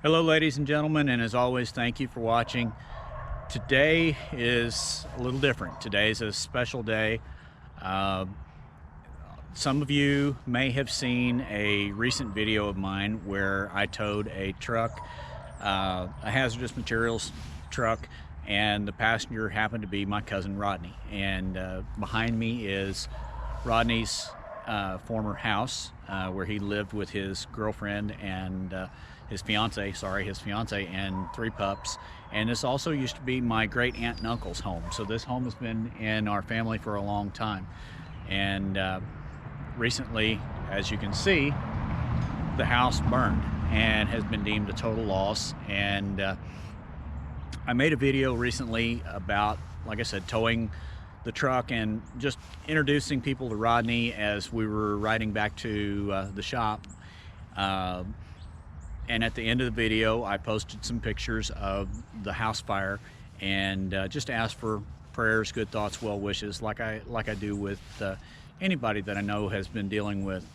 Hello ladies and gentlemen, and as always, thank you for watching. Today is a little different. Today is a special day. Uh, some of you may have seen a recent video of mine where I towed a truck, a hazardous materials truck, and the passenger happened to be my cousin Rodney. And behind me is Rodney's former house where he lived with his girlfriend and his fiance and 3 pups. And this also used to be my great aunt and uncle's home. So this home has been in our family for a long time. And recently, as you can see, the house burned and has been deemed a total loss. And I made a video recently about, like I said, towing the truck and just introducing people to Rodney as we were riding back to the shop. And at the end of the video, I posted some pictures of the house fire and just asked for prayers, good thoughts, well wishes, like I do with anybody that I know has been dealing with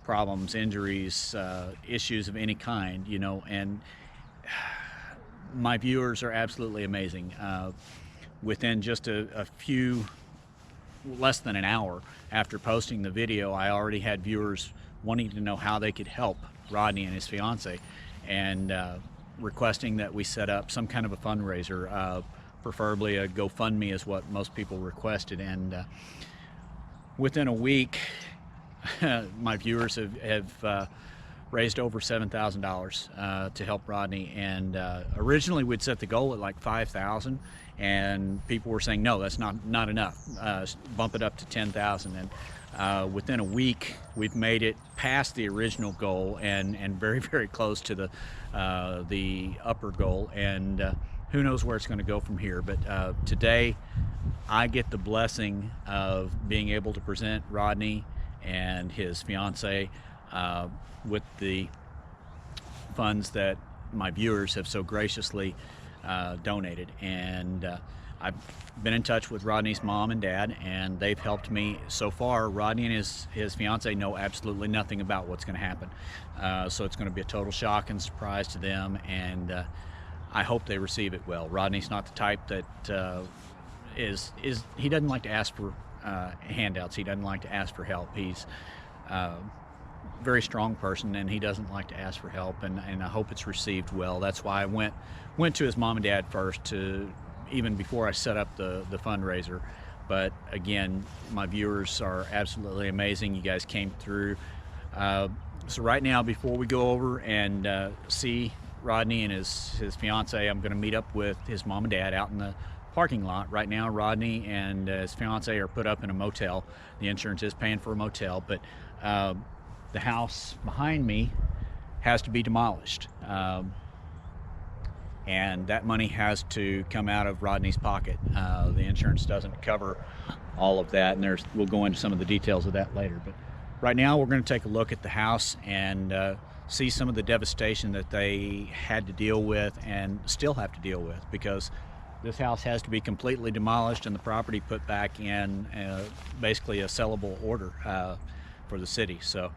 problems, injuries, issues of any kind, you know. And my viewers are absolutely amazing. Within just a few, less than an hour after posting the video, I already had viewers wanting to know how they could help Rodney and his fiance, and requesting that we set up some kind of a fundraiser, preferably a GoFundMe is what most people requested. And within a week, my viewers have raised over $7,000 to help Rodney. And originally we'd set the goal at like $5,000, and people were saying, no, that's not enough. Bump it up to $10,000. And within a week, we've made it past the original goal and very, very close to the upper goal. And who knows where it's going to go from here. But today, I get the blessing of being able to present Rodney and his fiance with the funds that my viewers have so graciously donated. And I've been in touch with Rodney's mom and dad, and they've helped me so far. Rodney and his fiance know absolutely nothing about what's going to happen, so it's going to be a total shock and surprise to them, and I hope they receive it well. Rodney's not the type that he doesn't like to ask for handouts. He doesn't like to ask for help. He's very strong person, and he doesn't like to ask for help, and I hope it's received well. That's why I went to his mom and dad first, even before I set up the fundraiser. But again, my viewers are absolutely amazing. You guys came through. So right now, before we go over and see Rodney and his fiance, I'm going to meet up with his mom and dad out in the parking lot. Right now, Rodney and his fiance are put up in a motel. The insurance is paying for a motel, but the house behind me has to be demolished, and that money has to come out of Rodney's pocket. The insurance doesn't cover all of that, and we'll go into some of the details of that later. But right now, we're going to take a look at the house and see some of the devastation that they had to deal with and still have to deal with, because this house has to be completely demolished and the property put back in basically a sellable order for the city. So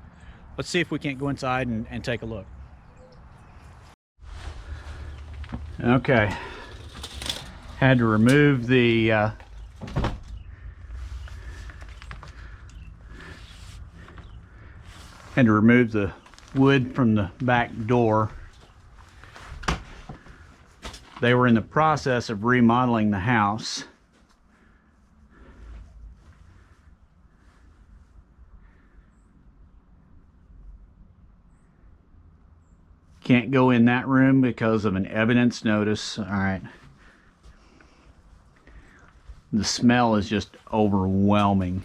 let's see if we can't go inside and take a look. Okay, had to remove the wood from the back door. They were in the process of remodeling the house. Can't go in that room because of an evidence notice. All right. The smell is just overwhelming.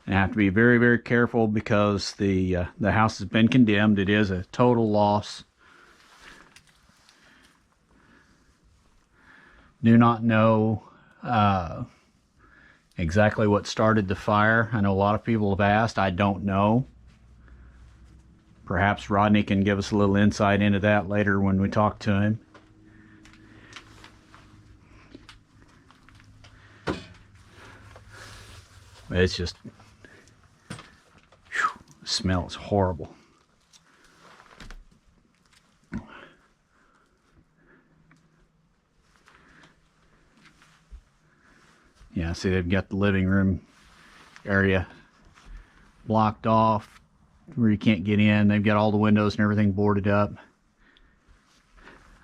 I have to be very, very careful because the house has been condemned. It is a total loss. Do not know exactly what started the fire. I know a lot of people have asked. I don't know. Perhaps Rodney can give us a little insight into that later when we talk to him. It's just, whew, the smell is horrible. Yeah, see, they've got the living room area blocked off where you can't get in. They've got all the windows and everything boarded up.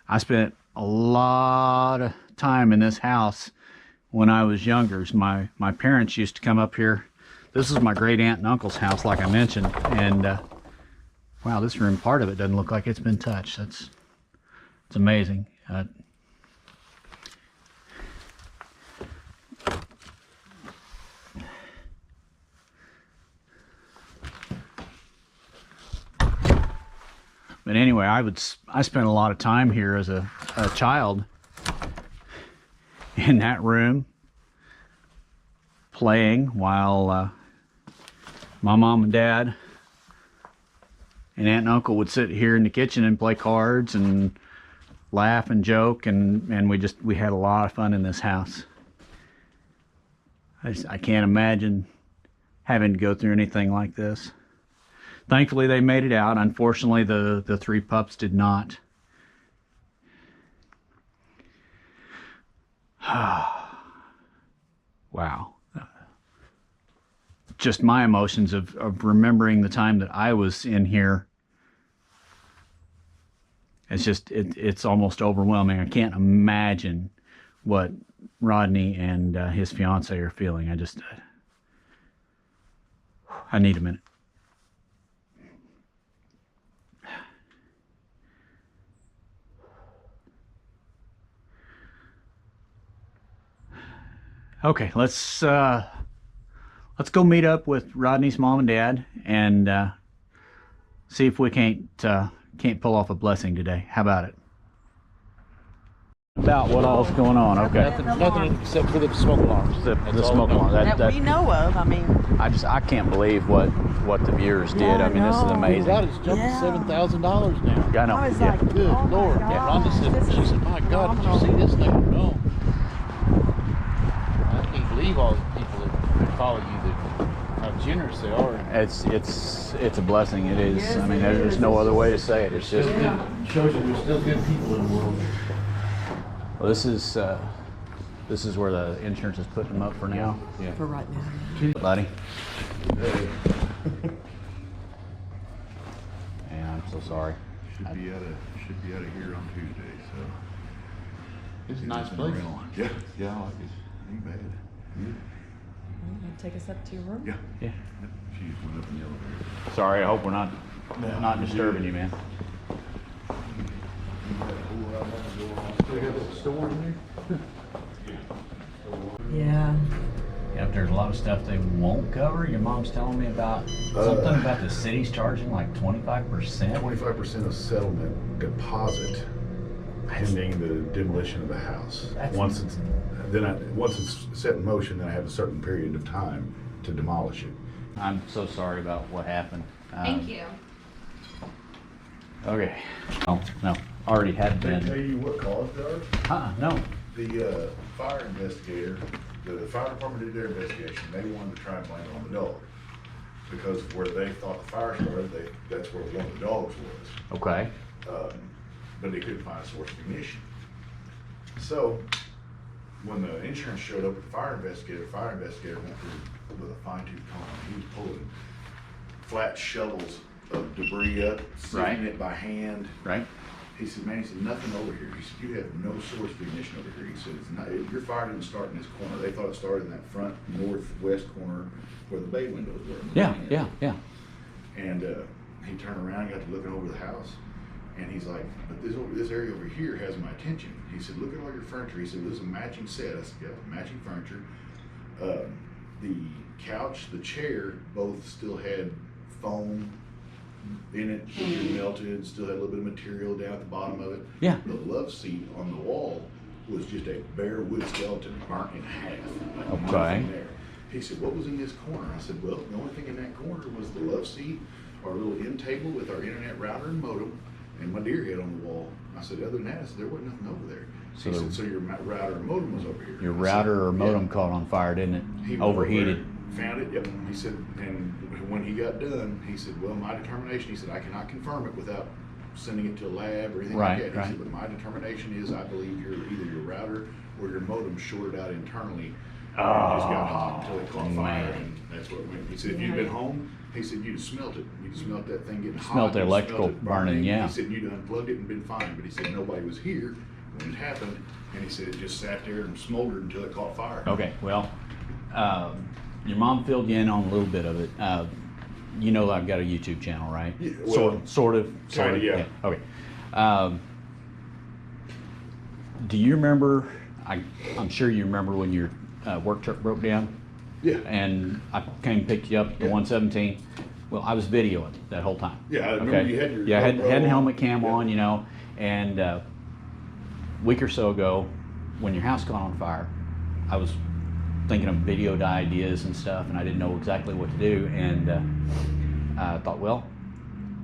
I spent a lot of time in this house when I was younger. My parents used to come up here. This is my great aunt and uncle's house, like I mentioned, and wow, this room, part of it doesn't look like it's been touched. It's amazing. But anyway, I spent a lot of time here as a child in that room playing while my mom and dad and aunt and uncle would sit here in the kitchen and play cards and laugh and joke, and we had a lot of fun in this house. I can't imagine having to go through anything like this. Thankfully, they made it out. Unfortunately, the 3 pups did not. Wow. Just my emotions of remembering the time that I was in here. It's almost overwhelming. I can't imagine what Rodney and his fiance are feeling. I need a minute. Okay, let's go meet up with Rodney's mom and dad and see if we can't pull off a blessing today. How about it? About what all's going on? Okay. Nothing except for the smoke alarms. The smoke alarm. That we know of. I mean, I can't believe what the viewers did. Yeah, I mean, this is I know. amazing. God, it's jumped to $7,000 now. I know. I was Yeah. like, Good oh my Lord. God, Rhonda said, this she is said, my God, did you see this thing? No. I can't believe all the people that follow you, how generous they are. It's a blessing. It is. Yes, I mean, it there's is. no other way to say it. It's just. It shows you there's still good people in the world. Well, this is where the insurance is putting them up for now. Yeah. for right now. Buddy. Yeah, I'm so sorry. Should be out of here on Tuesday, so. It's a nice place. Yeah, I like it. Ain't bad. You take us up to your room? Yeah. Yeah. She just went up in the elevator. Sorry. I hope we're not disturbing you, man. They got a store in there? Yeah. Yeah, if there's a lot of stuff they won't cover. Your mom's telling me about something about the city's charging like 25%. 25% of settlement deposit pending the demolition of the house. That's- Once it's set in motion, then I have a certain period of time to demolish it. I'm so sorry about what happened. Thank you. Okay. Oh, no. Already had Did I tell been. you what caused ours? No. The fire investigator, the fire department did their investigation. They wanted to try and blame it on the dog. Because where they thought the fire started, that's where one of the dogs was. Okay. But they couldn't find a source of ignition. So, when the insurance showed up with the fire investigator went through with a fine-tooth comb. He was pulling flat shovels of debris up, Right. sifting it by hand. Right. He said, man, nothing over here. He said, you have no source of ignition over here. He said, your fire didn't start in this corner. They thought it started in that front northwest corner where the bay windows were. Yeah. And he turned around and got to looking over the house. And he's like, but this area over here has my attention. He said, look at all your furniture. He said, this is a matching set. I said, yeah, matching furniture. The couch, the chair, both still had foam in it, which had melted, still had a little bit of material down at the bottom of it. Yeah. The love seat on the wall was just a bare wood skeleton burnt in half. Like Okay. nothing there. He said, what was in this corner? I said, well, the only thing in that corner was the love seat, our little end table with our internet router and modem, and my deer head on the wall. I said, other than that, I said, there wasn't nothing over there. So He said, so your router and modem was over here. Your I said, router or modem yeah. caught on fire, didn't it? He went over Overheated. there, found it, yep. He said, and when he got done, he said, well, my determination, he said, I cannot confirm it without sending it to a lab or anything Right, like that. He right. said, but my determination is I believe either your router or your modem shorted out internally and it just got hot until it caught fire, man. and that's what went. He said if you'd been home, he said you'd have smelt it. You'd have smelt that thing getting hot. Smelt the you'd electrical smelt it burning, yeah. He said you'd have unplugged it and been fine, but he said nobody was here when it happened, and he said it just sat there and smoldered until it caught fire. Okay, well, your mom filled you in on a little bit of it. You know I've got a YouTube channel, right? Yeah, well, sort of. kinda, yeah. Okay. Do you remember? I'm sure you remember when your work truck broke down. Yeah. And I came and picked you up at the Yeah. 117. Well, I was videoing that whole time. Yeah, I remember you had your yeah, I had GoPro a helmet on. cam Yeah. on, you know, and a week or so ago, when your house caught on fire, I was thinking of video ideas and stuff, and I didn't know exactly what to do, and I thought, well,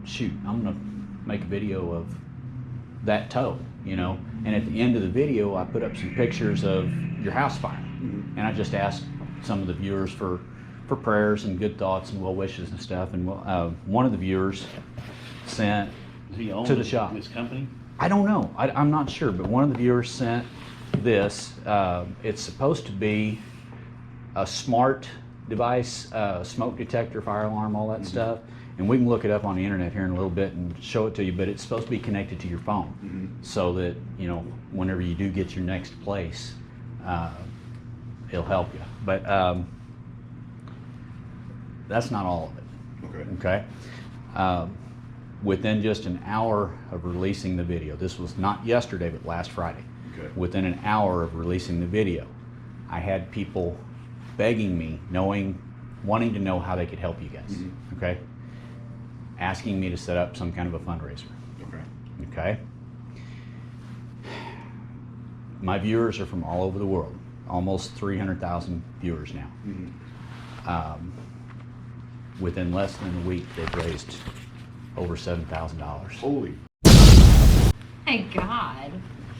shoot, I'm gonna make a video of that tow, you know, and at the end of the video, I put up some pictures of your house fire, and I just asked some of the viewers for prayers and good thoughts and well wishes and stuff, and one of the viewers sent Does he own to the shop. this company? I don't know. I'm not sure, but one of the viewers sent this. It's supposed to be a smart device, smoke detector, fire alarm, all that stuff. And we can look it up on the internet here in a little bit and show it to you, but it's supposed to be connected to your phone so that, you know, whenever you do get your next place, it'll help you. But that's not all of it. Okay. Okay. Within just an hour of releasing the video, this was not yesterday, but last Friday. Okay. Within an hour of releasing the video, I had people begging me, wanting to know how they could help you guys. Okay. Asking me to set up some kind of a fundraiser. Okay. Okay. My viewers are from all over the world. Almost 300,000 viewers now. Within less than a week, they've raised over $7,000. Holy. My God.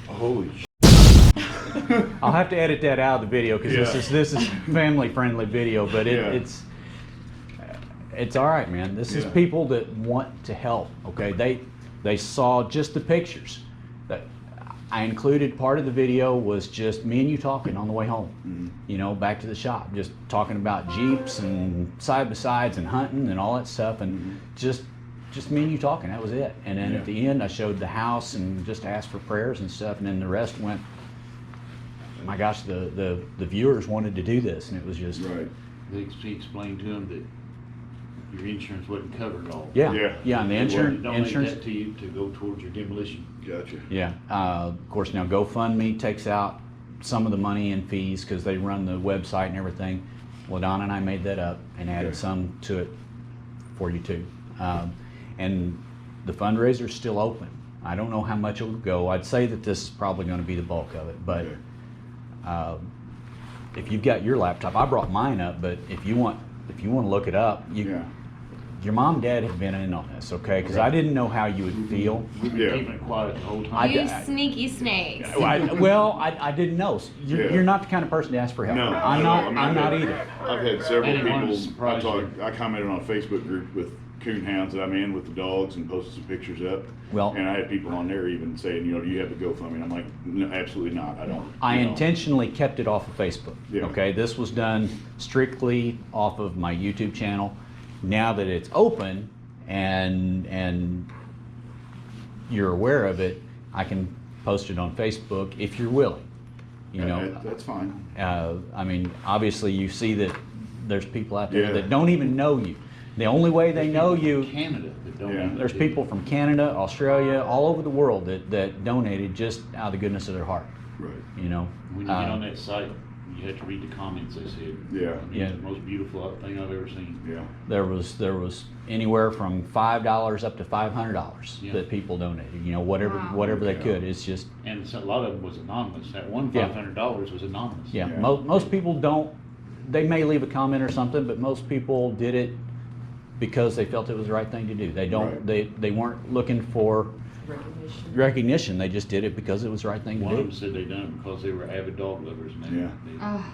Holy. I'll have to edit that out of the video because this is family friendly video, but it's all right, man. This is people that want to help. Okay, they saw just the pictures. That I included part of the video was just me and you talking on the way home. You know, back to the shop, just talking about Jeeps and side by sides and hunting and all that stuff, and just me and you talking. That was it. And then at the end, I showed the house and just asked for prayers and stuff, and then the rest went. My gosh, the viewers wanted to do this, and it was just Right. He explained to him that your insurance wasn't covered at all. yeah, Yeah. and the Don't make insurance. that to you to go towards your demolition. Gotcha. Yeah, of course now GoFundMe takes out some of the money and fees because they run the website and everything. Well, Donna and I made that up and added some to it for you too. And the fundraiser's still open. I don't know how much it will go. I'd say that this is probably going to be the bulk of it, but if you've got your laptop, I brought mine up, but if you want to look it up, your mom and dad have been in on this, okay? Because I didn't know how you would feel. We've been keeping it quiet the whole time. You sneaky snakes. I didn't know. You're not the kind of person to ask for help. No, I'm not either. I've had several Anyone people. surprise you? I commented on a Facebook group with coon hounds that I'm in with the dogs and posted some pictures up. Well, and I had people on there even saying, you know, do you have the GoFundMe? And I'm like, no, absolutely not. I don't. I you know. intentionally kept it off of Facebook. Yeah. Okay, this was done strictly off of my YouTube channel. Now that it's open and you're aware of it, I can post it on Facebook if you're willing. You know, that's fine. I mean, obviously you see that there's people out there Yeah. that don't even know you. The only way they know you. Canada that don't Yeah. even There's do people from Canada, Australia, all over the world that donated just out of the goodness of their heart. Right. You know. When you get on that site, you have to read the comments they said. Yeah. I mean, Yeah. It's the most beautiful thing I've ever seen. Yeah. There was anywhere from $5 up to $500 Yeah. that people donated. You know, whatever Wow. they Yeah. could. It's just And so a lot of them was anonymous. That one Yeah. $500 was anonymous. yeah. Yeah. Most people don't. They may leave a comment or something, but most people did it because they felt it was the right thing to do. They don't. Right. They weren't looking for recognition. They just did it because it was the right thing to One of do. them said they done it because they were avid dog lovers, and Yeah.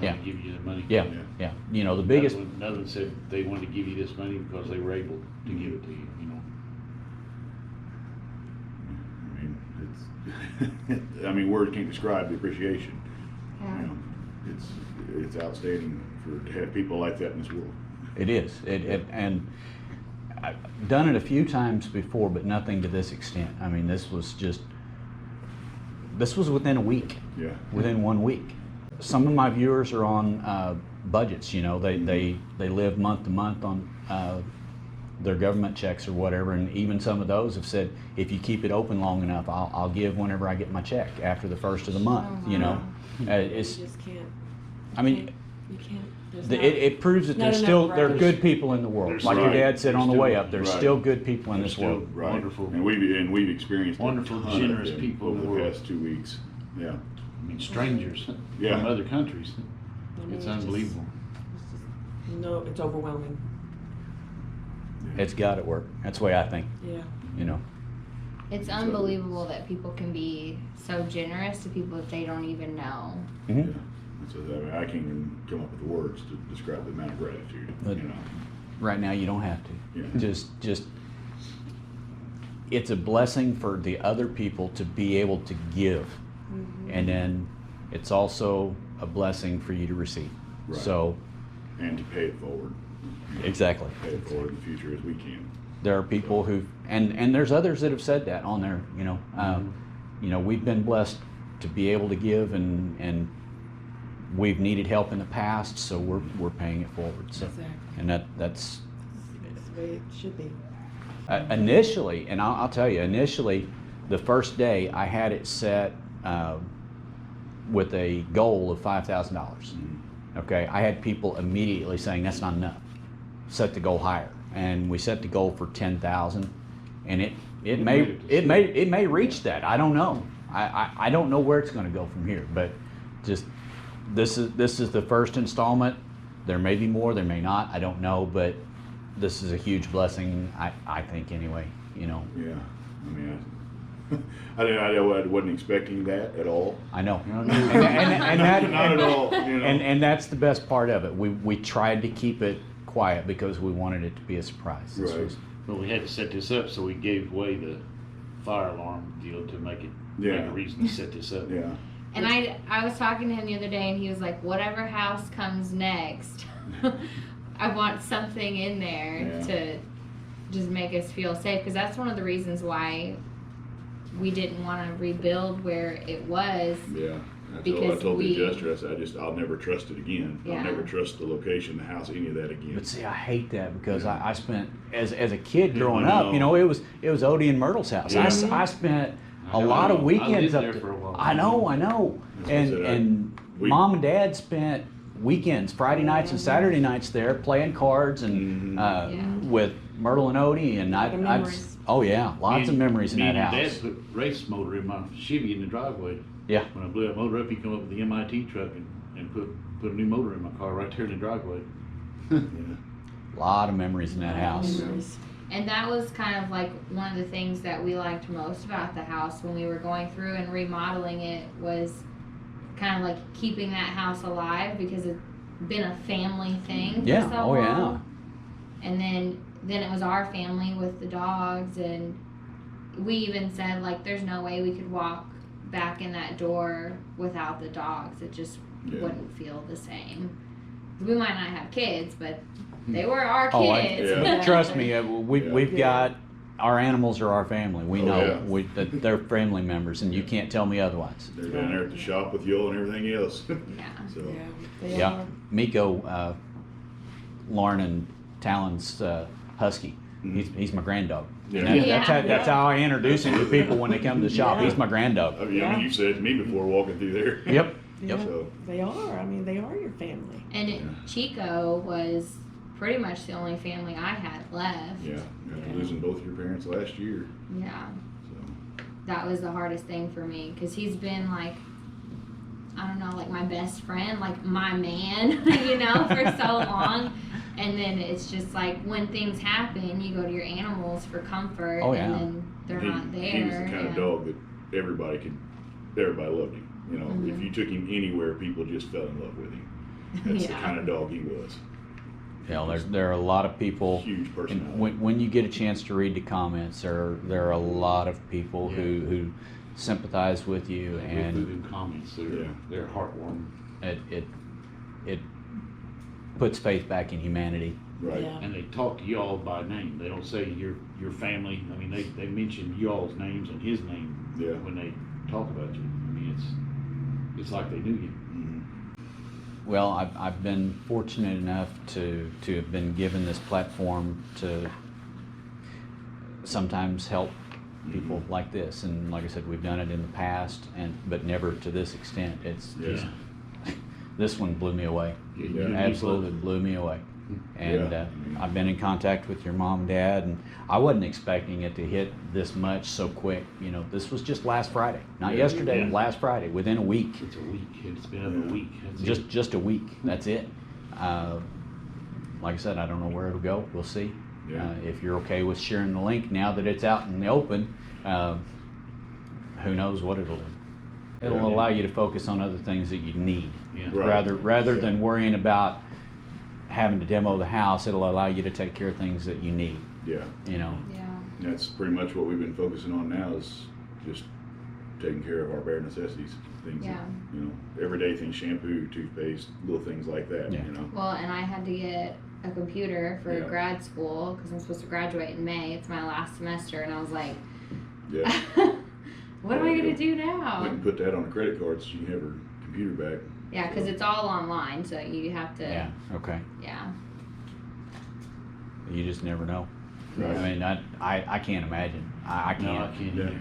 they Yeah. give you the money. Yeah, Yeah. yeah. You know, the biggest. Another one said they wanted to give you this money because they were able to give it to you. You know. I mean, it's. I mean, words can't describe the appreciation. Yeah. You know, it's outstanding to have people like that in this world. It is. And I've done it a few times before, but nothing to this extent. I mean, this was within a week. Yeah. Within 1 week. Some of my viewers are on budgets. You know, they live month to month on their government checks or whatever, and even some of those have said, if you keep it open long enough, I'll give whenever I get my check after the first of the month. You know, it's. You just can't. I mean. You can't. It proves that not there enough are rights. good people in the world. There's Like your right. dad said There's on the still- way up, there's right. still good people in this There's world. Right. Wonderful. And we've experienced Wonderful, a ton of generous them people in over the the world. past 2 weeks. Yeah. I mean, strangers Yeah. from other countries. I mean, It's just- unbelievable. No, it's overwhelming. It's got to work. That's the way I think. Yeah. You know. It's unbelievable that people can be so generous to people that they don't even know. Mhm. Yeah. So I can't even come up with the words to describe the amount of gratitude. But- You know. Right now, you don't have to. Yeah. Just. It's a blessing for the other people to be able to give, and then it's also a blessing for you to receive. Right. So. And to pay it forward. Exactly. Pay it forward in the future as we can. There are people who, and there's others that have said that on there. You know, we've been blessed to be able to give, and we've needed help in the past, so we're paying it forward. So, Exactly. and that's the way it should be. initially, and I'll tell you, initially, the first day I had it set with a goal of $5,000. Okay, I had people immediately saying that's not enough. Set the goal higher, and we set the goal for 10,000, and it may reach that. I don't know. I don't know where it's going to go from here, but just this is the first installment. There may be more, there may not. I don't know, but this is a huge blessing. I think anyway. You know. Yeah. I mean, I wasn't expecting that at all. I know. You know, And that Not at all. You know. and that's the best part of it. We tried to keep it quiet because we wanted it to be a surprise. This Right. was- But we had to set this up, so we gave away the fire alarm deal to make Yeah. a reason to set this up. Yeah. And I was talking to him the other day, and he was like, whatever house comes next, I want something in there Yeah. to just make us feel safe. Because that's one of the reasons why we didn't want to rebuild where it was. Yeah. I Because told the we- adjuster, I said, I'll never trust it again. Yeah. I'll never trust the location, the house, any of that again. But see, I hate that because I spent as a kid Yeah, growing I up. know. You know, it was Odie and Myrtle's house. Yeah. I spent a I lot of know. I weekends lived up there there. for a while. I know. That's what I And said, we- Mom and Dad spent weekends, Friday nights and Saturday nights there playing cards and Mhm. Yeah. with Myrtle and Odie, and Lot of memories. oh yeah, lots of memories in Me that and house. Dad put race motor in my Chevy in the driveway. Yeah. When I blew that motor up, he come up with the MIT truck and put a new motor in my car right there in the driveway. Yeah. A lot of memories in that house. Memories. And that was kind of like one of the things that we liked most about the house when we were going through and remodeling it, was kind of like keeping that house alive, because it's been a family thing Yeah, for so oh, yeah. long. And then it was our family with the dogs, and we even said, like, there's no way we could walk back in that door without the dogs. It just Yeah. wouldn't feel the same. We might not have kids, but they were our Oh, kids. yeah. Trust me, we've Yeah. got our animals are our family. We Oh, know yeah. that they're family members, and you can't tell me otherwise. They're down there at the shop with you and everything else. Yeah. So, Yeah, they Yeah, are. Miko, Lauren and Talon's husky. Mhm. He's my grand dog. Yeah. And that's Yeah. how I introduce him to people when they come to the shop. Yeah. He's my grand dog. I mean, you said it to me before walking through there. Yep. Yeah, So, they are. I mean, they are your family. And Yeah. Chico was pretty much the only family I had left. yeah, after Yeah. losing both your parents last year. Yeah. So, That was the hardest thing for me, because he's been like, I don't know, like my best friend, like my man, you know, for so long. And then it's just like when things happen, you go to your animals for comfort, Oh, and yeah. then they're he, not there. he was the kind of and- dog that everybody loved him. You know, if Mhm. you took him anywhere, people just fell in love with him. That's the Yeah. kind of dog he was. Yeah, there are a lot of people. Huge And personality. when you get a chance to read the comments, there are a lot of people who sympathize with you, With and the comments, Yeah. they're heartwarming. it it puts faith back in humanity. Right. Yeah. And they talk to y'all by name. They don't say your family. I mean, they mention y'all's names and his name Yeah. when they talk about you. I mean, it's like they knew you. Mhm. Well, I've been fortunate enough to have been given this platform to sometimes help people like this, and like I said, we've done it in the past, but never to this extent. It's just, this one blew me away. Yeah, Yeah. you- Absolutely blew me away. And Yeah. I've been in contact with your mom and dad, and I wasn't expecting it to hit this much so quick. You know, this was just last Friday, not Yeah. yesterday, Yeah. last Friday, within a week. It's a week. It's been up a week. That's it. Just a week. That's it. Like I said, I don't know where it'll go. We'll see. Yeah. If you're okay with sharing the link now that it's out in the open, who knows what it'll do. It'll Yeah. allow you to focus on other things that you need, Yeah. Right. rather than worrying about having to demo the house. It'll allow you to take care of things that you need. Yeah. You know. Yeah. That's pretty much what we've been focusing on now, is just taking care of our bare necessities. Things Yeah. that, you know, everyday things, shampoo, toothpaste, little things like that, Yeah. you know. Well, and I had to get a computer for Yeah. grad school because I'm supposed to graduate in May. It's my last semester, and I was like, Yeah. what am I gonna do We now? can put that on a credit card so you can have her computer back. Yeah, because it's all online, so you have to. Yeah. Okay. Yeah. You just never know. Right. I mean, I can't imagine. I No, I can't. can't Yeah. either.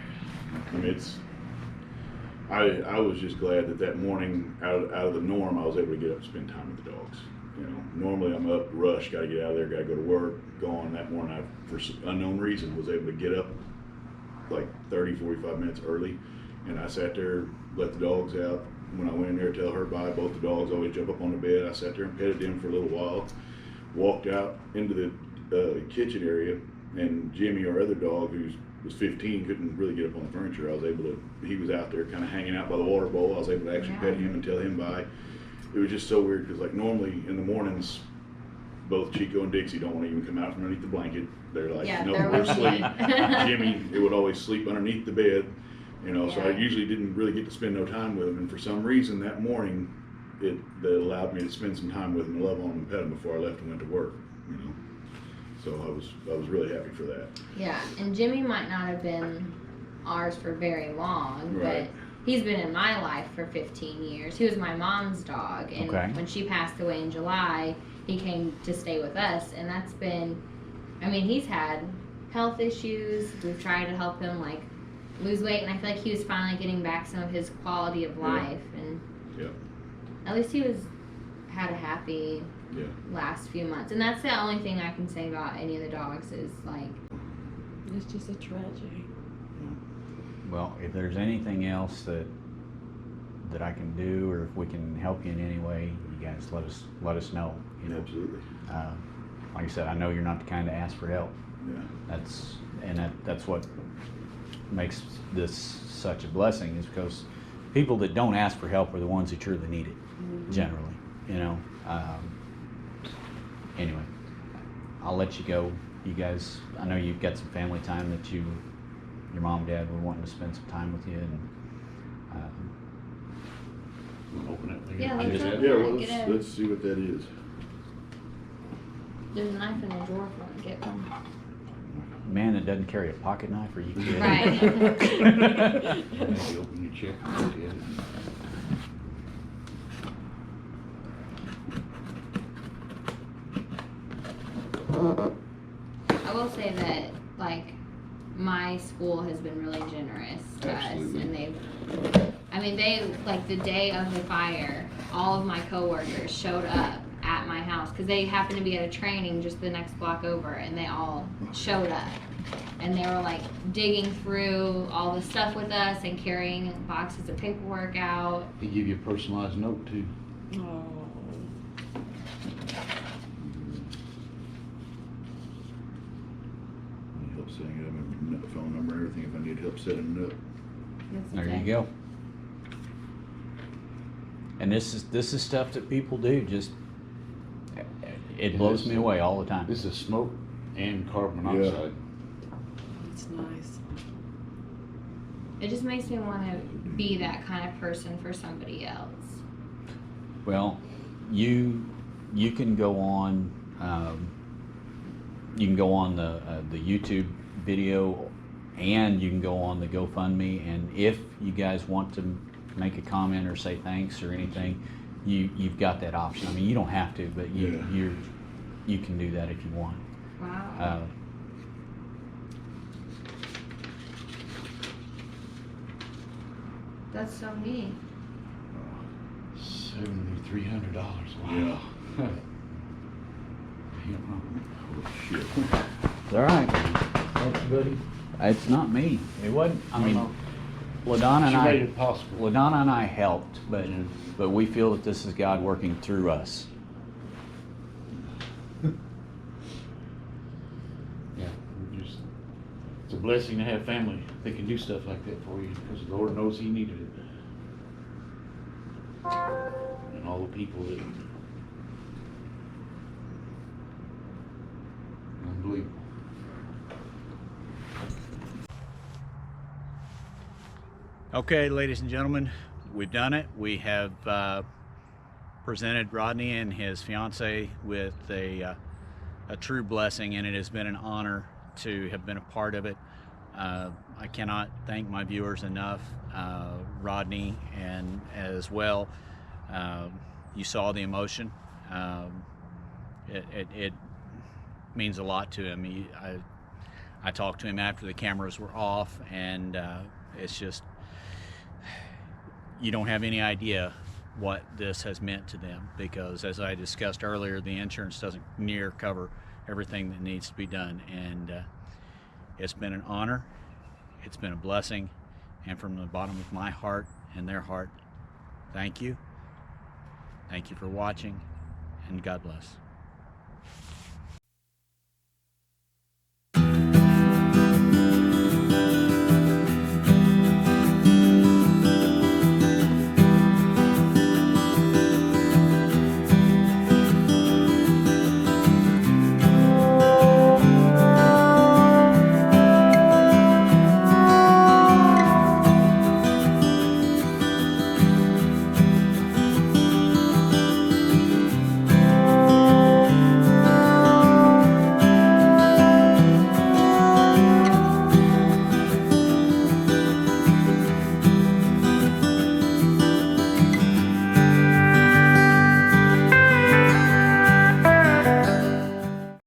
I mean, I was just glad that morning, out of the norm, I was able to get up and spend time with the dogs. You know, normally I'm up, rush, got to get out of there, got to go to work, gone. That morning, I, for some unknown reason, was able to get up like 30, 45 minutes early, and I sat there, let the dogs out. When I went in there to tell her bye, both the dogs always jump up on the bed. I sat there and petted them for a little while, walked out into the kitchen area, and Jimmy, our other dog, who was 15, couldn't really get up on the furniture. I was able to, he was out there kind of hanging out by the water bowl. I was able to actually Yeah. pet him and tell him bye. It was just so weird because, like, normally in the mornings, both Chico and Dixie don't want to even come out from underneath the blanket. They're like, Yeah, no, they're we're with asleep. me. Jimmy, it would always sleep underneath the bed, you know, so I Yeah. usually didn't really get to spend no time with him. And for some reason that morning, that allowed me to spend some time with him and love on him and pet him before I left and went to work, you know. So I was really happy for that. Yeah, and Jimmy might not have been ours for very long, Right. but he's been in my life for 15 years. He was my mom's dog, and Okay. when she passed away in July, he came to stay with us, and that's been, I mean, he's had health issues. We've tried to help him, like, lose weight, and I feel like he was finally getting back some of his quality of Yeah. life, and Yeah. at least he had a happy Yeah. last few months. And that's the only thing I can say about any of the dogs is, like, It's just a tragedy. Well, if there's anything else that I can do, or if we can help you in any way, you guys let us know. You know, Absolutely. like I said, I know you're not the kind to ask for help. Yeah. That's what makes this such a blessing, is because people that don't ask for help are the ones who truly need it, generally. You know. Anyway, I'll let you go. You guys, I know you've got some family time that your mom and dad were wanting to spend some time with you, and Open that thing. Yeah, up. let's Just- open Yeah, it. well, Get it. let's see what that is. There's a knife in the drawer if you want to get one. man that doesn't carry a pocket knife, are you kidding? Right. Maybe open your check and look at it. I will say that, like, my school has been really generous to Absolutely. us, and they, like, the day of the fire, all of my coworkers showed up at my house because they happened to be at a training just the next block over, and they all showed up, and they were, like, digging through all the stuff with us and carrying boxes of paperwork out. He give you a personalized note too. Oh. Need help setting it up, and phone number, everything, if I need help setting it up. That's There okay. you go. And this is stuff that people do. Just it blows me away all the time. This is smoke and carbon Yeah. monoxide. It's nice. It just makes me want to be that kind of person for somebody else. Well, you can go on you can go on the YouTube video, and you can go on the GoFundMe, and if you guys want to make a comment or say thanks or anything, you've got that option. I mean, you don't have to, but you can do that if you want. Wow. That's so neat. $7,300. Wow. Yeah. Oh, shit. It's all right. Thanks, buddy. It's not me. It wasn't. I mean, No. LaDonna and She I. made it possible. LaDonna and I helped, but Yeah. but we feel that this is God working through us. Yeah, it's a blessing to have family that can do stuff like that for you, because the Lord knows He needed it. And all the people that, unbelievable. Okay, ladies and gentlemen, we've done it. We have presented Rodney and his fiance with a true blessing, and it has been an honor to have been a part of it. I cannot thank my viewers enough, Rodney, and as well. You saw the emotion. It means a lot to him. I talked to him after the cameras were off, and it's just, you don't have any idea what this has meant to them, because as I discussed earlier, the insurance doesn't near cover everything that needs to be done, and it's been an honor, it's been a blessing, and from the bottom of my heart and their heart, thank you for watching, and God bless.